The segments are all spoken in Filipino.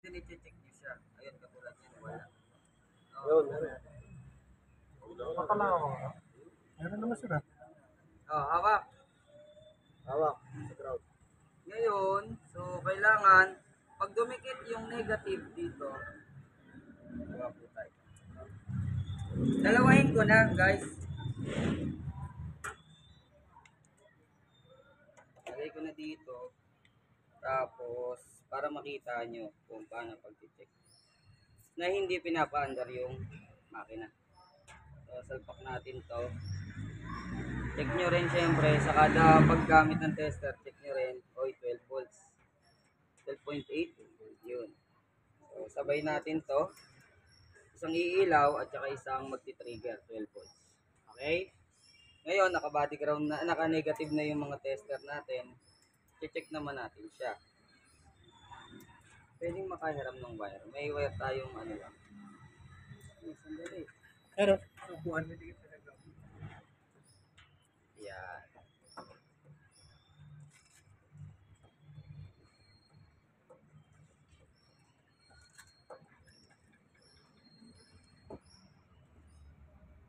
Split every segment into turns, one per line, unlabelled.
tinicheck nyo siya. Ayun, katulad yan, wala.
Yun, meron. Baka lang ako. Meron naman sila.
Hawak.
Hawak. Sa ground.
Ngayon, so kailangan, pag dumikit yung negative dito, hawak po tayo. Dalawahin ko na, guys. Lagay ko na dito. Tapos, para makita nyo kung paano pag-check. Na hindi pinapa-under yung makina. So, salpak natin to. Check nyo rin syempre, sa kada paggamit ng tester, check nyo rin, 12 volts. 12.8, yun. So, sabay natin to. Isang iilaw at saka isang magti-trigger, 12 volts. Okay? Ngayon, naka-body ground na, naka-negative na yung mga tester natin. Check naman natin siya. Pwedeng makahiram ng wire. May wire tayong ano lang. Sandali.
Pero, upuan na dito sa ground.
Yan.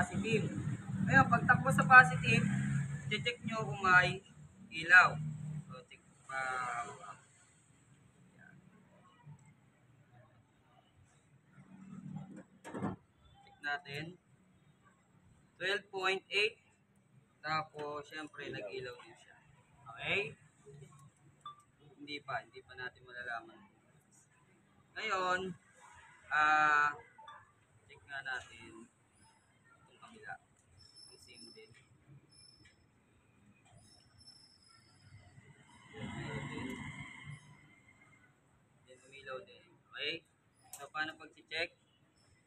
Positive. Ngayon, pagtakbo sa positive, check nyo kung may ilaw. So, check pa. Check natin. 12.8. Tapos, syempre, nag-ilaw din siya. Okay? Hindi pa natin malalaman. Ngayon, check nga natin itong kabila. Yung same din. Then, umilaw din. Okay? So, paano pag-check?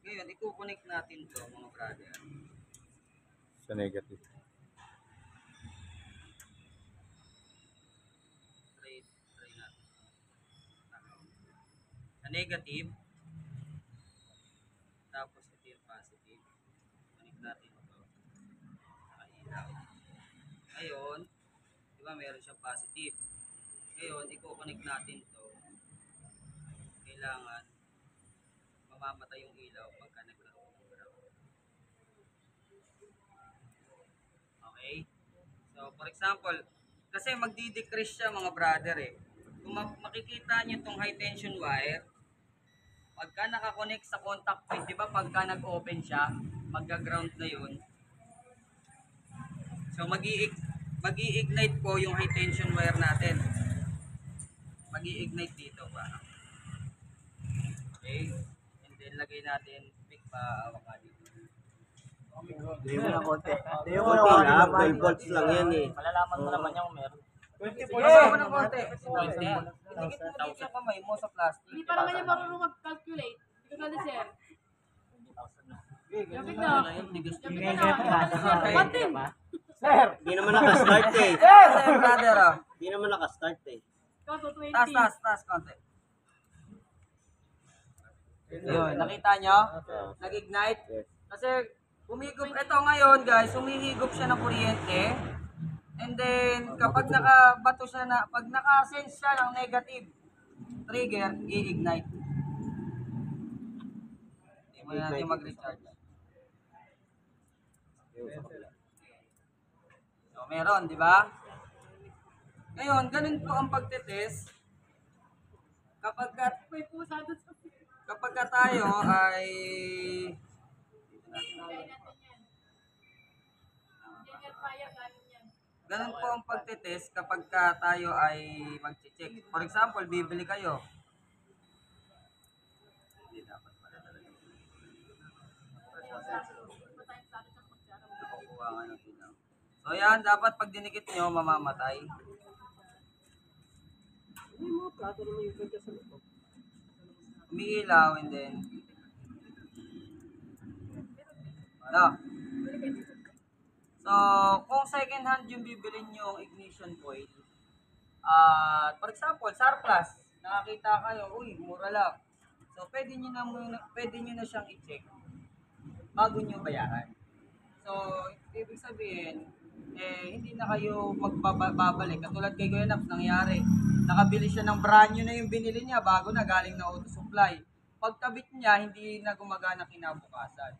Ngayon, i-connect natin to mga brother.
Sa negative.
Try natin. Sa negative. Tapos ito yung positive. Connect natin ito. Sa ilaw. Ngayon, di ba meron siyang positive. Ngayon, i-connect natin to. Kailangan mamamatay yung ilaw pagka nagkaroon ng ground. Okay? So, for example, kasi magdi-decrease siya mga brother eh. Kung makikita nyo itong high tension wire, pagka nakakonect sa contact point, di ba pagka nag-open siya, magka-ground na yun. So, mag-i-ignite po yung high tension wire natin. Mag-i-ignite dito pa. Okay? And then, lagay natin, pick pa, awak dito.
Hindi mo na konti. Hindi mo
Okay
na
lang,
konti.
12 volts lang yan eh.
Malalaman mo naman yung meron.
20
Baba mo ng konti. Dikit mo
20.
dito yung kamay mo sa plastic.
Hindi pa naman yung marunong mag-calculate. Hindi ka sir. Lapit na. Lapit na. Batin.
Sir!
Hindi naman nakastart eh.
Yes, brother.
Hindi naman nakastart eh.
Kaso 20.
Taas, konti. Yun, nakita nyo? Nag-ignite.
Yes.
Kasi humigop, ito ngayon guys, humihigop siya ng kuryente. And then, kapag nakabato siya na, pag naka-sense siya ng negative trigger, i-ignite. Hindi mo na natin mag-recharge. So, meron, di ba? Ngayon, ganun po ang pagtetest.
May pusa doon sa
Kapag tayo ay ganun po ang pagtetest kapag tayo ay mag-check. For example, bibili kayo. Hindi dapat pala talaga. Nakukuha nga ng ilaw. So yan, dapat pag dinikit nyo, mamamatay. Umiilaw and then no. So, kung second hand yung bibilin nyo ignition coil, for example, surplus, nakakita kayo, uy, mura lang. So, pwede nyo na siyang i-check bago nyo bayaran. So, ibig sabihin, hindi na kayo magbabalik. Katulad kay Kuya Naps, nangyari. nakabili siya ng brand new na yung binili niya bago na galing na auto supply. Pagkabit niya, hindi na gumagana kinabukasan.